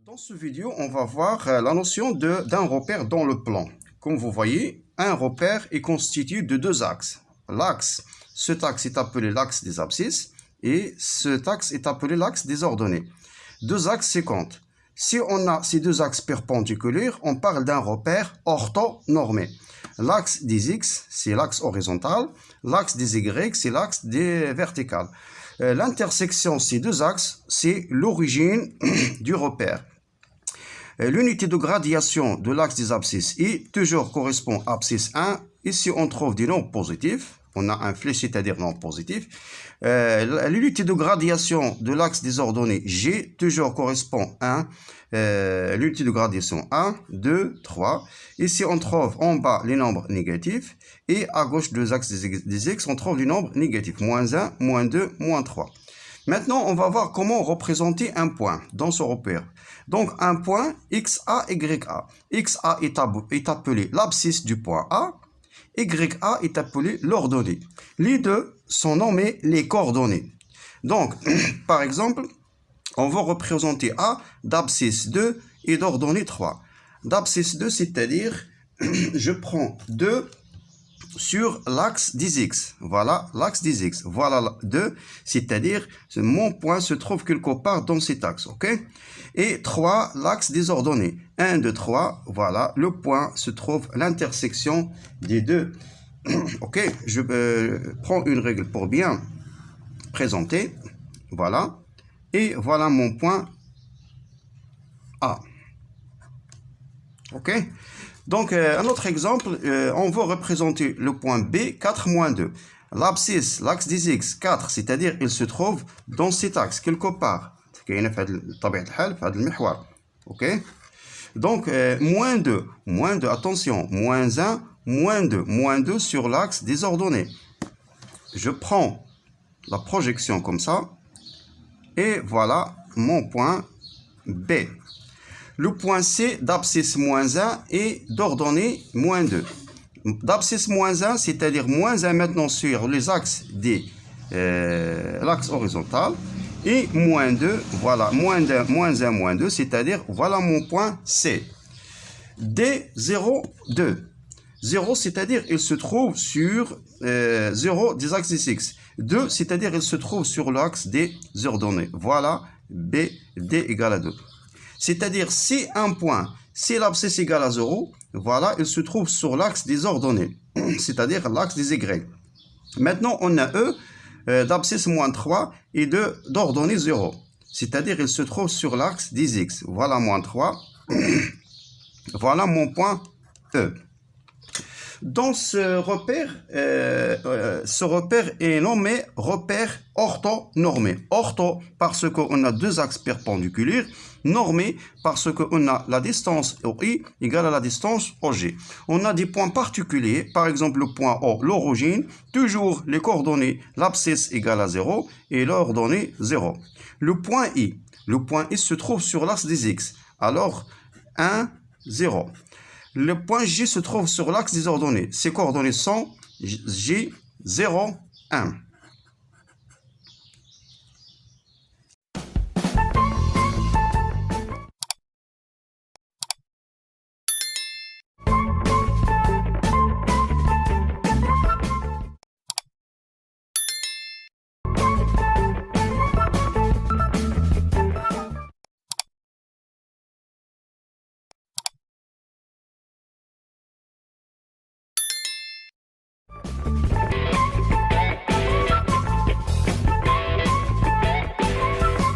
Dans ce vidéo, on va voir la notion d'un repère dans le plan. Comme vous voyez, un repère est constitué de deux axes. Cet axe est appelé l'axe des abscisses et cet axe est appelé l'axe des ordonnées. Deux axes se comptent. Si on a ces deux axes perpendiculaires, on parle d'un repère orthonormé. L'axe des X, c'est l'axe horizontal. L'axe des Y, c'est l'axe des verticales. L'intersection de ces deux axes, c'est l'origine du repère. L'unité de gradation de l'axe des abscisses I toujours correspond à abscisse 1. Ici, on trouve des nombres positifs. On a un flèche, c'est-à-dire nombre positif. L'unité de gradation de l'axe des ordonnées G toujours correspond à l'unité de gradation 1, 2, 3. Ici, on trouve en bas les nombres négatifs. Et à gauche des axes des X, on trouve les nombres négatifs. Moins 1, moins 2, moins 3. Maintenant, on va voir comment représenter un point dans ce repère. Donc, un point XA, YA. XA est appelé l'abscisse du point A. YA est appelé l'ordonnée. Les deux sont nommés les coordonnées. Donc, par exemple, on va représenter A d'abscisse 2 et d'ordonnée 3. D'abscisse 2, c'est-à-dire, je prends 2 sur l'axe des X. Voilà l'axe des X. Voilà 2, c'est-à-dire mon point se trouve quelque part dans cet axe. Ok? Et 3, l'axe des ordonnées. 1, 2, 3, voilà, le point se trouve à l'intersection des deux. Ok? Je prends une règle pour bien présenter. Voilà. Et voilà mon point A. Ok? Donc, un autre exemple, on va représenter le point B, 4 moins 2. L'abscisse, l'axe des X, 4, c'est-à-dire il se trouve dans cet axe, quelque part. Ok? Donc, moins 2, attention, moins 1, moins 2 sur l'axe des ordonnées. Je prends la projection comme ça, et voilà mon point B. Le point C d'abscisse moins 1 et d'ordonnée moins 2. D'abscisse moins 1, c'est-à-dire moins 1 maintenant sur les axes de l'axe horizontal. Et moins 2, voilà, moins 1, moins 2, c'est-à-dire voilà mon point C. D, 0, 2. 0, c'est-à-dire il se trouve sur 0 des axes des X. 2, c'est-à-dire il se trouve sur l'axe des ordonnées. Voilà, B, D égale à 2. C'est-à-dire, si un point, si l'abscisse égale à 0, voilà, il se trouve sur l'axe des ordonnées, c'est-à-dire l'axe des Y. Maintenant, on a E d'abscisse moins 3 et d'ordonnée 0. C'est-à-dire, il se trouve sur l'axe des X. Voilà moins 3. Voilà mon point E. Dans ce repère est nommé repère orthonormé. Ortho parce qu'on a deux axes perpendiculaires, normé parce qu'on a la distance OI égale à la distance OG. On a des points particuliers, par exemple le point O, l'origine, toujours les coordonnées, l'abscisse égale à 0 et l'ordonnée 0. Le point I se trouve sur l'axe des X, alors 1, 0. Le point J se trouve sur l'axe des ordonnées. Ces coordonnées sont J, 0, 1.